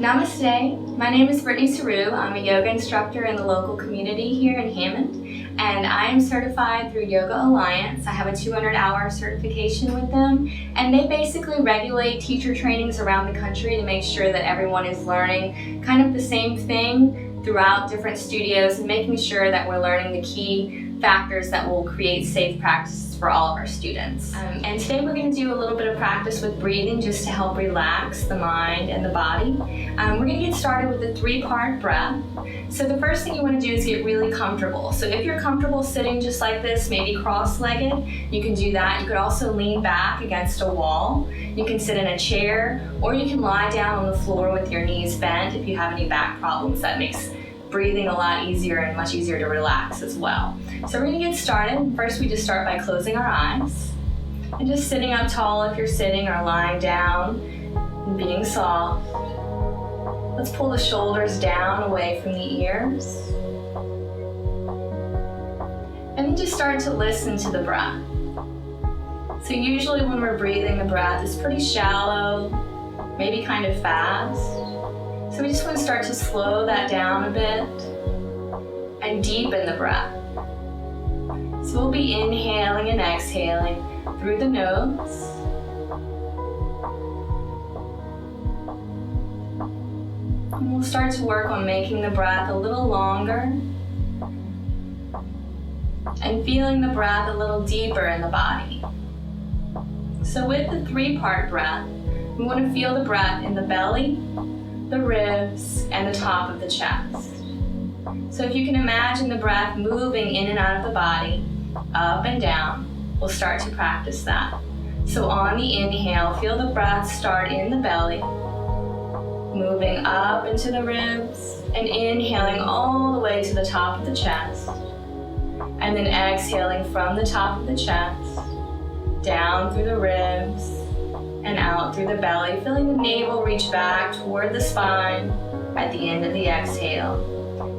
Namaste, my name is Britni Serou. I'm a yoga instructor in the local community here in Hammond, and I am certified through Yoga Alliance. I have a 200-hour certification with them, and they basically regulate teacher trainings around the country to make sure that everyone is learning kind of the same thing throughout different studios and making sure that we're learning the key factors that will create safe practices for all of our students. And today we're going to do a little bit of practice with breathing just to help relax the mind and the body. We're going to get started with a 3-part breath. So the first thing you want to do is get really comfortable. So if you're comfortable sitting just like this, maybe cross-legged, you can do that. You could also lean back against a wall. You can sit in a chair, or you can lie down on the floor with your knees bent if you have any back problems. That makes breathing a lot easier and much easier to relax as well. So we're going to get started. First, we just start by closing our eyes and just sitting up tall if you're sitting, or lying down and being soft. Let's pull the shoulders down away from the ears. And then just start to listen to the breath. So usually when we're breathing, the breath is pretty shallow, maybe kind of fast. So we just want to start to slow that down a bit and deepen the breath. So we'll be inhaling and exhaling through the nose. And we'll start to work on making the breath a little longer and feeling the breath a little deeper in the body. So with the 3-part breath, we want to feel the breath in the belly, the ribs, and the top of the chest. So if you can imagine the breath moving in and out of the body, up and down, we'll start to practice that. So on the inhale, feel the breath start in the belly, moving up into the ribs, and inhaling all the way to the top of the chest. And then exhaling from the top of the chest, down through the ribs, and out through the belly, feeling the navel reach back toward the spine at the end of the exhale.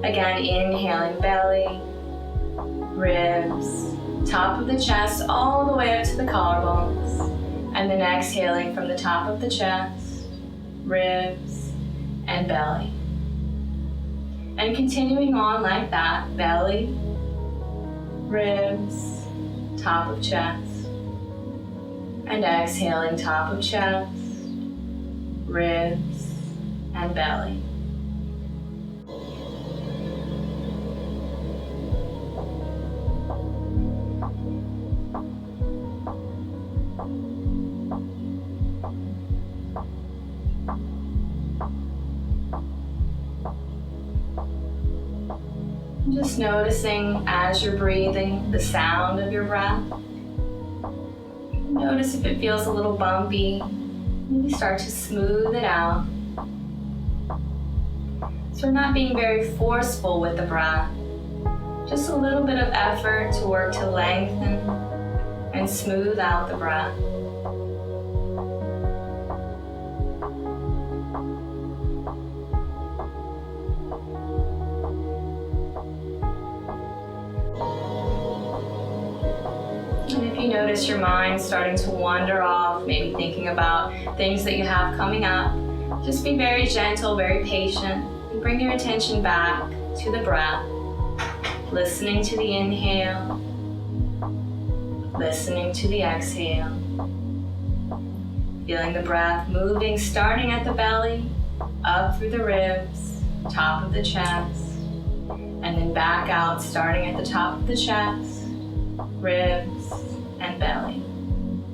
Again, inhaling belly, ribs, top of the chest, all the way up to the collarbones. And then exhaling from the top of the chest, ribs, and belly. And continuing on like that, belly, ribs, top of chest. And exhaling top of chest, ribs, and belly. Just noticing as you're breathing the sound of your breath. Notice if it feels a little bumpy. Maybe start to smooth it out. So we're not being very forceful with the breath. Just a little bit of effort to work to lengthen and smooth out the breath. And if you notice your mind starting to wander off, maybe thinking about things that you have coming up, just be very gentle, very patient, and bring your attention back to the breath, listening to the inhale, listening to the exhale, feeling the breath moving, starting at the belly, up through the ribs, top of the chest, and then back out, starting at the top of the chest, ribs, and belly.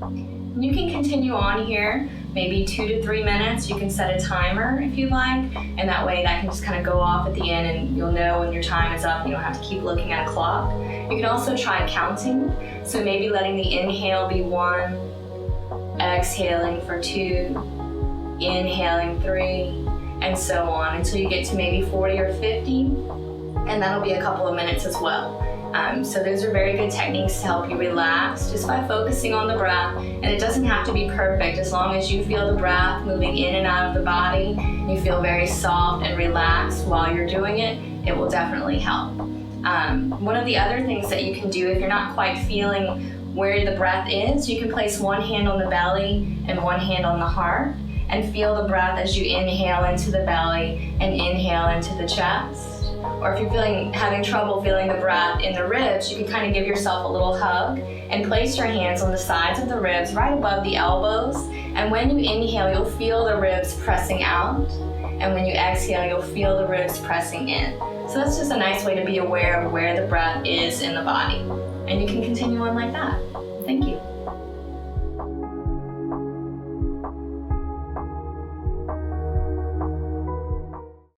And you can continue on here, maybe 2 to 3 minutes. You can set a timer if you like, and that way that can just kind of go off at the end and you'll know when your time is up. You don't have to keep looking at a clock. You can also try counting. So maybe letting the inhale be 1, exhaling for 2, inhaling 3, and so on until you get to maybe 40 or 50, and that'll be a couple of minutes as well. So those are very good techniques to help you relax just by focusing on the breath. And it doesn't have to be perfect. As long as you feel the breath moving in and out of the body, you feel very soft and relaxed while you're doing it, it will definitely help. One of the other things that you can do if you're not quite feeling where the breath is, you can place one hand on the belly and one hand on the heart. and feel the breath as you inhale into the belly and inhale into the chest. Or if you're having trouble feeling the breath in the ribs, you can kind of give yourself a little hug and place your hands on the sides of the ribs right above the elbows. And when you inhale, you'll feel the ribs pressing out. And when you exhale, you'll feel the ribs pressing in. So that's just a nice way to be aware of where the breath is in the body. And you can continue on like that. Thank you.